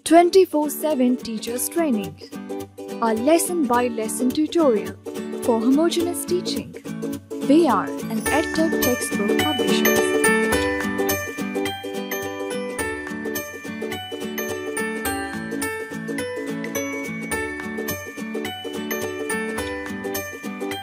24/7 Teachers Training, a lesson-by-lesson tutorial for homogeneous teaching. We are an EdTech textbook publishers.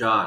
4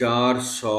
400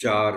4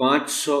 500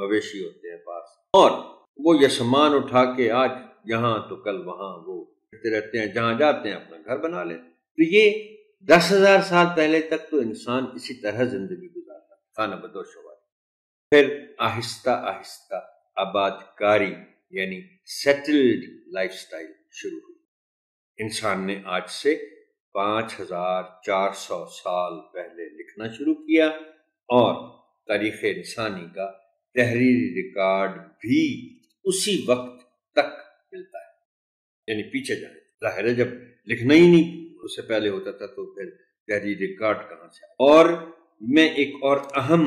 مویشی ہوتے ہیں پاس، اور وہ یہ سامان اٹھا کے آج یہاں تو کل وہاں وہ کرتے رہتے ہیں، جہاں جاتے ہیں اپنا گھر بنا لیتے ہیں۔ تو یہ 10,000 سال پہلے تک تو انسان اسی طرح زندگی گزارتا، کھانا بدوش ہوا۔ پھر آہستہ آہستہ آباد کاری یعنی سیٹلڈ لائف سٹائل شروع ہوئی۔ انسان نے آج سے 5,400 سال پہلے لکھنا شروع کیا، اور تاریخ انسانی کا تحریری ریکارڈ بھی اسی وقت تک ملتا ہے، یعنی پیچھے جانے۔ ظاہر ہے جب لکھنا ہی نہیں اس سے پہلے ہوتا تھا تو پھر تحریری ریکارڈ کہاں سے آیا؟ اور میں ایک اور اہم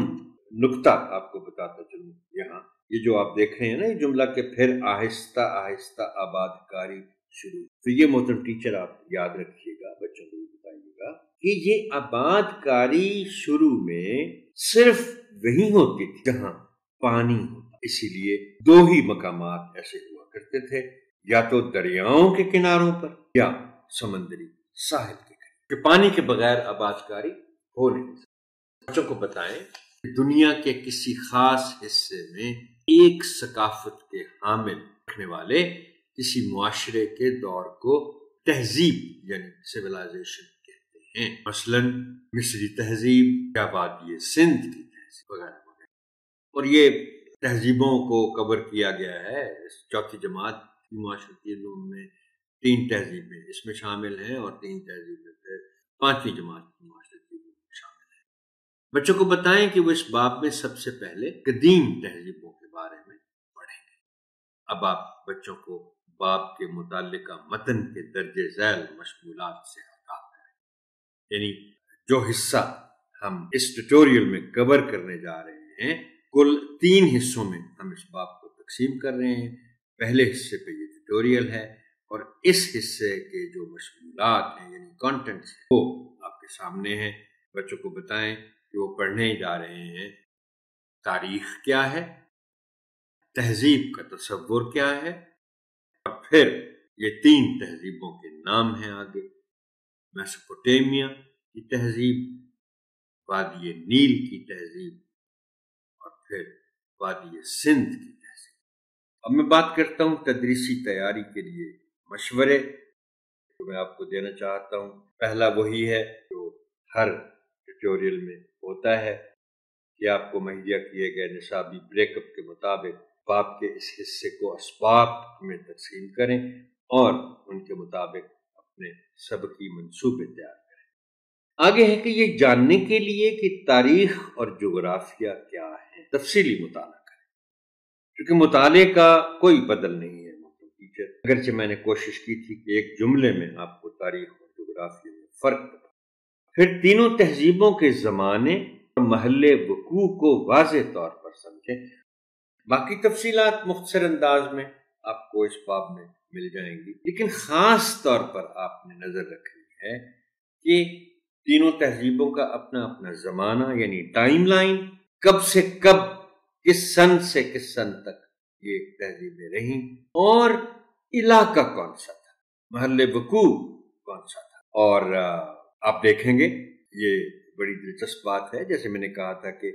نقطہ آپ کو بتاتا چلوں، یہاں یہ جو آپ دیکھ رہے ہیں نا یہ جملہ کہ پھر آہستہ آہستہ آباد کاری شروع، تو یہ محترم ٹیچر آپ یاد رکھیے گا، بچوں کو بھی بتائیے گا کہ یہ آباد کاری شروع میں صرف وہیں ہوتی تھی جہاں پانی ہوتا، اسی لیے 2 ہی مقامات ایسے ہوا کرتے تھے، یا تو دریاؤں کے کناروں پر یا سمندری ساحل کے قریب، کہ پانی کے بغیر آباد کاری ہو نہیں سکتی۔ بچوں کو بتائیں کہ دنیا کے کسی خاص حصے میں ایک ثقافت کے حامل رکھنے والے کسی معاشرے کے دور کو تہذیب یعنی سویلائزیشن کہتے ہیں، مثلا مصری تہذیب یا وادی سندھ کی تہذیب وغیرہ وغیرہ۔ اور یہ تہذیبوں کو کور کیا گیا ہے چوتھی جماعت کی معاشرتی علوم میں۔ 3 تہذیبیں اس میں شامل ہیں، اور 3 تہذیبیں پھر 5ویں جماعت کی معاشرتی علوم میں شامل ہیں۔ بچوں کو بتائیں کہ وہ اس باب میں سب سے پہلے قدیم تہذیبوں کے بارے میں پڑھیں گے۔ اب آپ بچوں کو باب کے متعلقہ متن کے درجہ ذیل مشمولات سے آگاہ کریں، یعنی جو حصہ ہم اس ٹیوٹوریل میں کور کرنے جا رہے ہیں، کل 3 حصوں میں ہم اس باب کو تقسیم کر رہے ہیں۔ پہلے حصے پہ یہ ٹیوٹوریل ہے، اور اس حصے کے جو مشمولات ہیں یعنی کانٹینٹس وہ آپ کے سامنے ہیں۔ بچوں کو بتائیں کہ وہ پڑھنے جا رہے ہیں تاریخ کیا ہے، تہذیب کا تصور کیا ہے، اور پھر یہ 3 تہذیبوں کے نام ہیں آگے: میسوپوٹیمیا کی تہذیب، وادی نیل کی تہذیب، اور پھر وادی سندھ کی تہذیب۔ اب میں بات کرتا ہوں تدریسی تیاری کے لیے مشورے جو میں آپ کو دینا چاہتا ہوں۔ پہلا وہی ہے جو ہر ٹیوٹوریل میں ہوتا ہے کہ آپ کو مہیا کیے گئے نصابی بریک اپ کے مطابق باب کے اس حصے کو اسباق میں تقسیم کریں، اور ان کے مطابق اپنے سبقی منصوبے تیار کریں۔ آگے ہے کہ یہ جاننے کے لیے کہ تاریخ اور جغرافیہ کیا ہے تفصیلی مطالعہ کریں، کیونکہ مطالعے کا کوئی بدل نہیں ہے ٹیچر، اگرچہ میں نے کوشش کی تھی کہ ایک جملے میں آپ کو تاریخ اور جغرافیہ میں فرق بتاؤں۔ پھر تینوں تہذیبوں کے زمانے اور محل وقوع کو واضح طور پر سمجھیں۔ باقی تفصیلات مختصر انداز میں آپ کو اس باب میں مل جائیں گی، لیکن خاص طور پر آپ نے نظر رکھنی ہے کہ تینوں تہذیبوں کا اپنا اپنا زمانہ یعنی ٹائم لائن، کب سے کب، کس سن سے کس سن تک یہ تہذیبیں رہیں، اور علاقہ کون سا تھا، محل وقوع کون سا تھا۔ اور آپ دیکھیں گے یہ بڑی دلچسپ بات ہے، جیسے میں نے کہا تھا کہ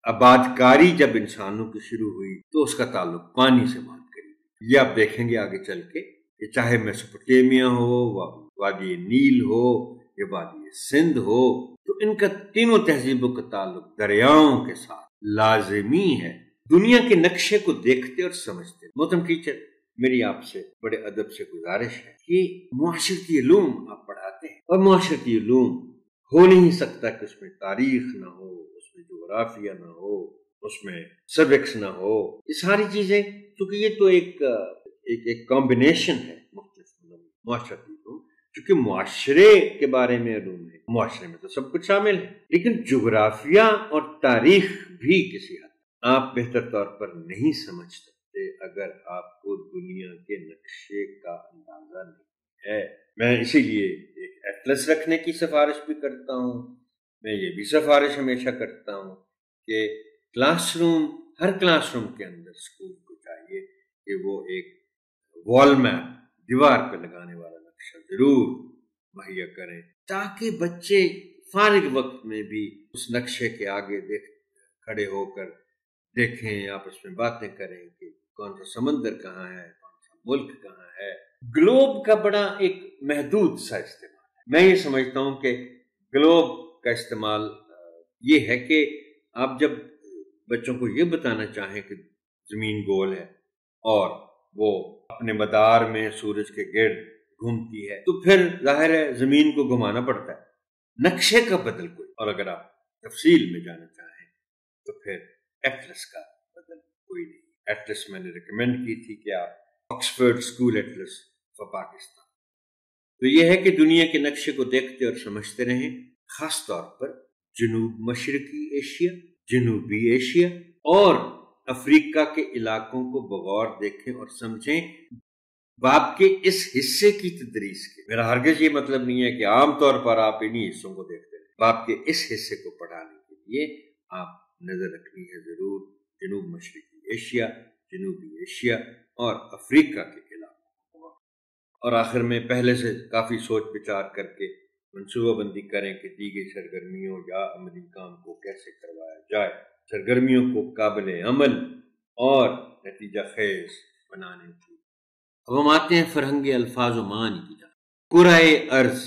آباد کاری جب انسانوں کی شروع ہوئی تو اس کا تعلق پانی سے بات کری۔ یہ آپ دیکھیں گے آگے چل کے کہ چاہے میسوپوٹیمیا ہو، وادی نیل ہو یا وادی سندھ ہو، تو ان کا تینوں تہذیبوں کا تعلق دریاؤں کے ساتھ لازمی ہے۔ دنیا کے نقشے کو دیکھتے اور سمجھتے۔ محترم ٹیچر، میری آپ سے بڑے ادب سے گزارش ہے کہ معاشرتی علوم آپ پڑھاتے ہیں، اور معاشرتی علوم ہو نہیں سکتا کہ اس میں تاریخ نہ ہو، اس میں جغرافیہ نہ ہو، اس میں سبکس نہ ہو۔ یہ ساری چیزیں، کیونکہ یہ تو ایک کمبینیشن ہے مختلف معاشرتی علوم، کیونکہ معاشرے کے بارے میں علوم ہے، معاشرے میں تو سب کچھ شامل ہے، لیکن جغرافیہ اور تاریخ بھی کسی حد آپ بہتر طور پر نہیں سمجھ سکتے اگر آپ کو دنیا کے نقشے کا اندازہ نہیں ہے۔ میں اسی لیے ایک ایٹلس رکھنے کی سفارش بھی کرتا ہوں۔ میں یہ بھی سفارش ہمیشہ کرتا ہوں کہ ہر کلاس روم کے اندر اسکول کو چاہیے کہ وہ ایک وال میپ، دیوار پہ لگانے والا نقشہ ضرور مہیا کریں، تاکہ بچے فارغ وقت میں بھی اس نقشے کے آگے کھڑے ہو کر دیکھیں، آپس میں باتیں کریں کہ کون سا سمندر کہاں ہے، کون سا ملک کہاں ہے۔ گلوب کا بڑا ایک محدود سا استعمال ہے۔ میں یہ سمجھتا ہوں کہ گلوب کا استعمال یہ ہے کہ آپ جب بچوں کو یہ بتانا چاہیں کہ زمین گول ہے اور وہ اپنے مدار میں سورج کے گرد گھومتی ہے، تو پھر ظاہر ہے زمین کو گھمانا پڑتا ہے، نقشے کا بدل کوئی۔ اور اگر آپ تفصیل میں جانا چاہیں تو پھر ایٹلس کا بدل کوئی نہیں۔ ایٹلس میں نے ریکمینڈ کی تھی کہ آپ Oxford school Atlas for Pakistan. تو یہ ہے کہ دنیا کے نقشے کو دیکھتے اور سمجھتے رہیں، خاص طور پر جنوب مشرقی ایشیا، جنوبی ایشیا اور افریقہ کے علاقوں کو بغور دیکھیں اور سمجھیں۔ باب کے اس حصے کی تدریس کے میرا ہرگز یہ مطلب نہیں ہے کہ عام طور پر آپ انہی حصوں کو دیکھتے رہیں۔ باب کے اس حصے کو پڑھانے کے لیے آپ نظر رکھنی ہے ضرور جنوب مشرقی ایشیا، جنوبی ایشیا اور افریقہ کے علاقوں کو۔ اور آخر میں پہلے سے کافی سوچ بچار کر کے منصوبہ بندی کریں کہ دی گئی سرگرمیوں یا عملی کام کو کیسے کروایا جائے، سرگرمیوں کو قابل عمل اور نتیجہ خیز بنانے کی۔ اب ہم آتے ہیں فرہنگ الفاظ و معانی کی جانب۔ کرۂ ارض،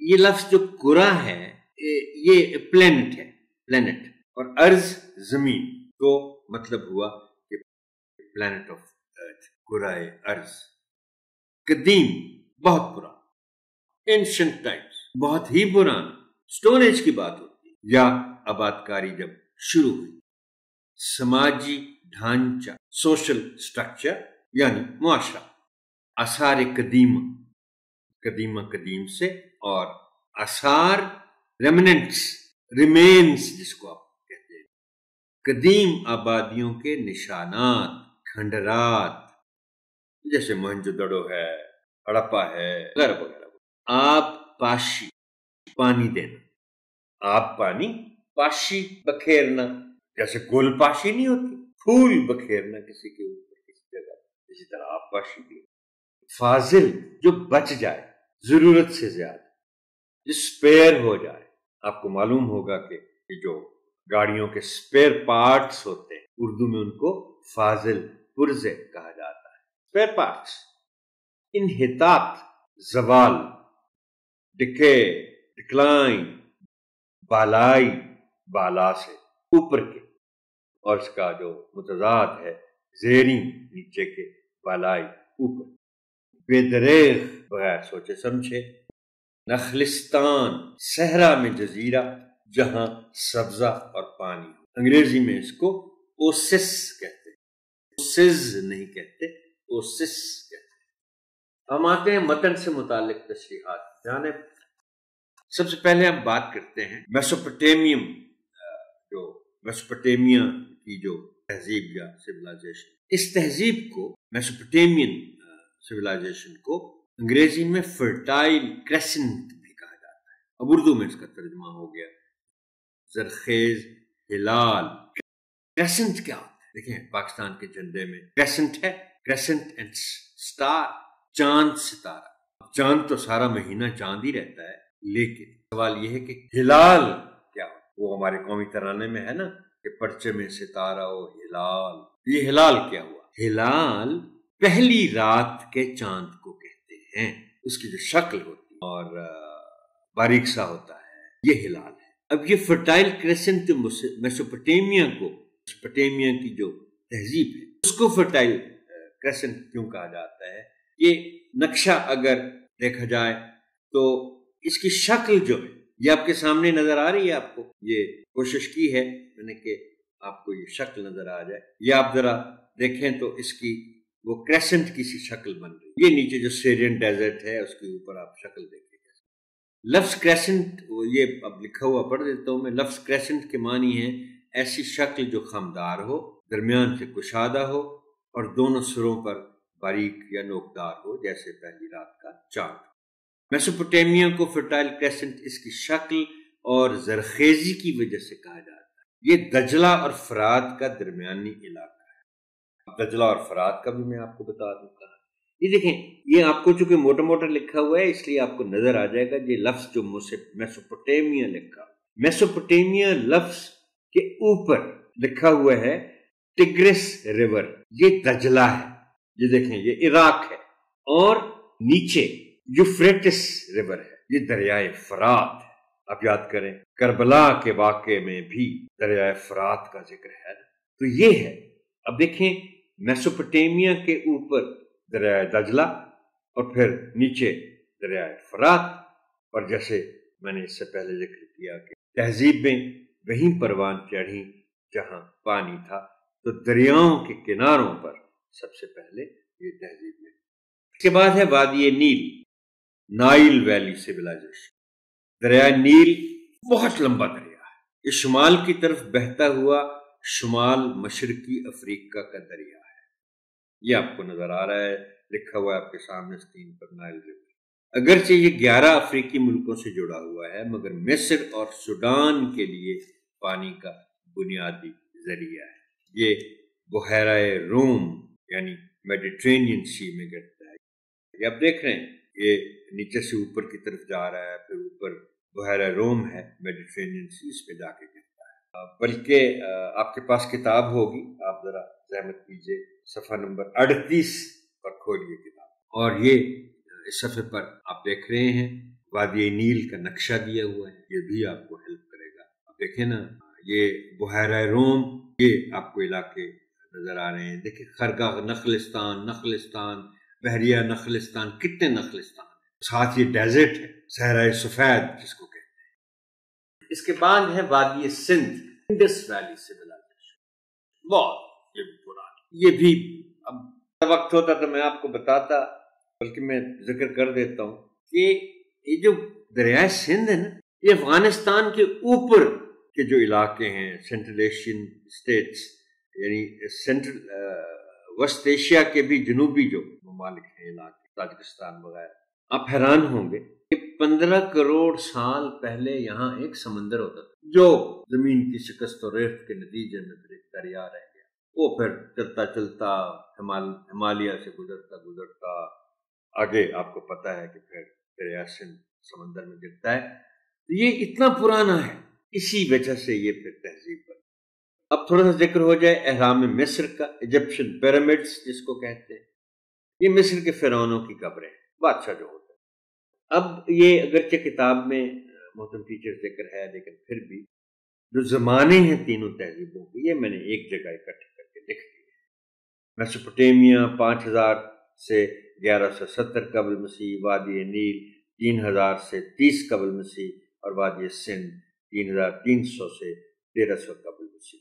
یہ لفظ جو کرہ ہے یہ پلینٹ ہے، پلینٹ، اور ارض زمین، تو مطلب ہوا کہ پلینٹ آف ارتھ، کرۂ ارض۔ قدیم، بہت پرانا، اینشنٹ ٹائمز، بہت ہی پرانا، سٹون ایج کی بات ہوتی ہے، یا آباد کاری جب شروع ہوئی۔ سماجی ڈھانچہ، سوشل سٹرکچر یعنی معاشرہ۔ آثار قدیمہ، قدیمہ قدیم سے، اور آثار ریمننٹس، ریمینس جس کو آپ کہتے ہیں، قدیم آبادیوں کے نشانات، کھنڈرات، جیسے موہنجو دڑو ہے، ہڑپا ہے، وغیرہ وغیرہ۔ آب پاشی، پانی دینا، آب پانی، پاشی بکھیرنا، جیسے گل پاشی نہیں ہوتی، پھول بکھیرنا کسی کے اوپر کسی جگہ، اسی طرح آب پاشی بھی۔ فاضل، جو بچ جائے ضرورت سے زیادہ، جو سپیئر ہو جائے۔ آپ کو معلوم ہوگا کہ جو گاڑیوں کے سپیئر پارٹس ہوتے ہیں اردو میں ان کو فاضل پرزے کہا جاتا ہے، سپیئر پارٹس۔ انحطاط، زوال، ڈکے، ڈکلائن، بالائی، بالا سے اوپر کے، اور اس کا جو متضاد ہے زیریں، نیچے کے، بالائی، اوپر۔ بے دریغ، بغیر سوچے سمجھے۔ نخلستان، صحرا میں جزیرہ جہاں سبزہ اور پانی ہو۔ انگریزی میں اس کو اوسس کہتے ہیں، اوسز نہیں کہتے، اوسس کہتے ہیں۔ ہم آتے ہیں متن سے متعلق تشریحات کی جانب۔ سب سے پہلے ہم بات کرتے ہیں میسوپوٹیمیم، جو میسوپوٹیمیا کی جو تہذیب یا سویلائزیشن، اس تہذیب کو، میسوپوٹیمین سویلائزیشن کو انگریزی میں فرٹائل کریسنٹ بھی کہا جاتا ہے۔ اب اردو میں اس کا ترجمہ ہو گیا زرخیز ہلال۔ کریسنٹ کیا ہوتا ہے؟ دیکھیں پاکستان کے جھنڈے میں کریسنٹ ہے، کریسنٹ اینڈ سٹار، چاند ستارہ۔ چاند تو سارا مہینہ چاند ہی رہتا ہے، لیکن سوال یہ ہے کہ ہلال کیا ہو؟ وہ ہمارے قومی ترانے میں ہے نا کہ پرچے میں ستارہ ہو ہلال۔ یہ ہلال کیا ہوا؟ ہلال پہلی رات کے چاند کو کہتے ہیں، اس کی جو شکل ہوتی ہے اور باریک سا ہوتا ہے، یہ ہلال ہے۔ اب یہ فرٹائل کریسنٹ میسوپوٹیمیا کو، میسوپوٹیمیا کی جو تہذیب ہے اس کو فرٹائل کریسنٹ کیوں کہا جاتا ہے؟ یہ نقشہ اگر دیکھا جائے تو اس کی شکل جو ہے یہ آپ کے سامنے نظر آ رہی ہے۔ آپ کو یہ کوشش کی ہے میں نے کہ آپ کو یہ شکل نظر آ جائے۔ یہ آپ ذرا دیکھیں تو اس کی وہ کریسنٹ کی سی شکل بن رہی ہے۔ یہ نیچے جو سیرین ڈیزرٹ ہے اس کے اوپر آپ شکل دیکھیں۔ لفظ کریسنٹ، یہ اب لکھا ہوا پڑھ دیتا ہوں میں۔ لفظ کریسنٹ کے معنی ہے ایسی شکل جو خمدار ہو، درمیان سے کشادہ ہو اور دونوں سروں پر باریک یا نوکدار ہو، جیسے پہلی رات کا چاند۔ میسوپوٹیمیا کو فرٹائل کریسنٹ اس کی شکل اور زرخیزی کی وجہ سے کہا جاتا ہے۔ یہ دجلہ اور فرات کا درمیانی علاقہ ہے۔ دجلہ اور فرات کا بھی میں آپ کو بتا دوں گا۔ یہ دیکھیں، یہ آپ کو چونکہ موٹا موٹا لکھا ہوا ہے اس لیے آپ کو نظر آ جائے گا یہ لفظ جو میسوپوٹیمیا لکھا، میسوپوٹیمیا لفظ کے اوپر لکھا ہوا ہے ٹگرس ریور، یہ دجلہ ہے، یہ دیکھیں یہ عراق ہے، اور نیچے یوفریٹس ریور ہے، یہ دریائے فرات ہے۔ آپ یاد کریں کربلا کے واقعے میں بھی دریائے فرات کا ذکر ہے، تو یہ ہے۔ اب دیکھیں میسوپوٹیمیا کے اوپر دریائے دجلہ اور پھر نیچے دریائے فرات، اور جیسے میں نے اس سے پہلے ذکر کیا کہ تہذیبیں وہیں پروان چڑھی جہاں پانی تھا، تو دریاؤں کے کناروں پر سب سے پہلے یہ تہذیب میں۔ اس کے بعد ہے وادی نیل، نائل ویلی سویلائزیشن۔ دریائے نیل بہت لمبا دریا ہے، یہ شمال کی طرف بہتا ہوا شمال مشرقی افریقہ کا دریا ہے، یہ آپ کو نظر آ رہا ہے، لکھا ہوا ہے آپ کے سامنے اسکرین پر نائل ریور۔ اگرچہ یہ 11 افریقی ملکوں سے جڑا ہوا ہے، مگر مصر اور سوڈان کے لیے پانی کا بنیادی ذریعہ ہے۔ یہ بحیرہ روم یعنی میڈیٹرینین سی میں گرتا ہے، یہ آپ دیکھ رہے ہیں، یہ نیچے سے اوپر کی طرف جا رہا ہے، پھر اوپر بحیرہ روم ہے، میڈیٹرینین سی اس پہ جا کے گرتا ہے۔ بلکہ آپ کے پاس کتاب ہوگی، آپ ذرا زحمت کیجیے، صفحہ نمبر 38 پر کھولیے کتاب، اور یہ اس صفحے پر آپ دیکھ رہے ہیں وادی نیل کا نقشہ دیا ہوا ہے، یہ بھی آپ کو ہیلپ کرے گا۔ آپ دیکھیں نا، یہ بحیرہ روم، یہ آپ کو علاقے نظر آ رہے ہیں، دیکھیں خرگاہ نخلستان، بحریہ نخلستان، کتنے نخلستان ہیں، ساتھ یہ ڈیزرٹ ہے، صحرائے سفید جس کو کہتے ہیں۔ اس کے بعد ہے وادی سندھ، انڈس ویلی سویلائزیشن، بہت یہ بھی پرانی، یہ بھی اب وقت ہوتا تو میں آپ کو بتاتا، بلکہ میں ذکر کر دیتا ہوں کہ یہ جو دریائے سندھ ہے نا، یہ افغانستان کے اوپر کے جو علاقے ہیں، سینٹرل ایشین اسٹیٹس یعنی سینٹرل وسط ایشیا کے بھی جنوبی جو ممالک ہیں، علاقے تاجکستان وغیرہ، آپ حیران ہوں گے کہ 15 کروڑ سال پہلے یہاں ایک سمندر ہوتا تھا، جو زمین کی شکست و ریخت کے نتیجے میں پھر ایک دریا رہ گیا، وہ پھر چلتا چلتا ہمالیہ سے گزرتا آگے آپ کو پتا ہے کہ پھر دریا سندھ سمندر میں گرتا ہے۔ یہ اتنا پرانا ہے، اسی وجہ سے یہ پھر تہذیب پر۔ اب تھوڑا سا ذکر ہو جائے اہرام مصر کا، ایجپشن پیرامڈز جس کو کہتے ہیں، یہ مصر کے فرعونوں کی قبریں ہیں، بادشاہ جو ہوتے ہیں۔ اب یہ اگرچہ کتاب میں محترم ٹیچر ذکر ہے، لیکن پھر بھی جو زمانے ہیں تینوں تہذیبوں کے، یہ میں نے ایک جگہ اکٹھے کر کے لکھ دیے۔ میسوپوٹیمیا 5000 سے 1170 قبل مسیح، وادی نیل 3000 سے 30 قبل مسیح، اور وادی سندھ 3300 سے 1300 قبل مسیح۔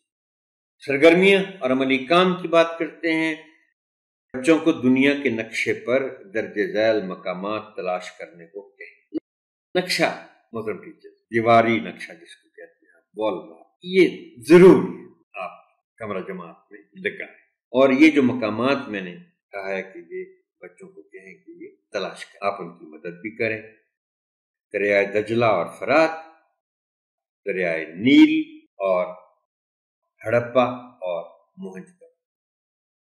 سرگرمیاں اور عملی کام کی بات کرتے ہیں۔ بچوں کو دنیا کے نقشے پر درج ذیل مقامات تلاش کرنے کو کہیں۔ نقشہ محترم ٹیچر، دیواری نقشہ جس کو کہتے ہیں، وال میپ، یہ ضروری ہے آپ کمرہ جماعت میں لگائیں، اور یہ جو مقامات میں نے کہا ہے کہ یہ بچوں کو کہیں کہ یہ تلاش کریں، آپ ان کی مدد بھی کریں۔ دریائے دجلہ اور فرات، دریائے نیل اور ہڑپا اور موہنجو داڑو۔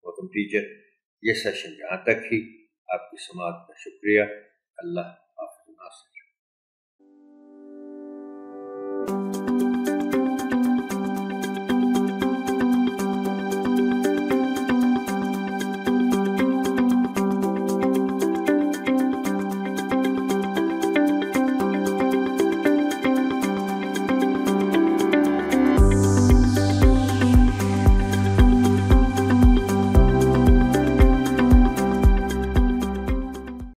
محترم ٹیچر، یہ سیشن یہاں تک ہی، آپ کی سماعت کا شکریہ۔ اللہ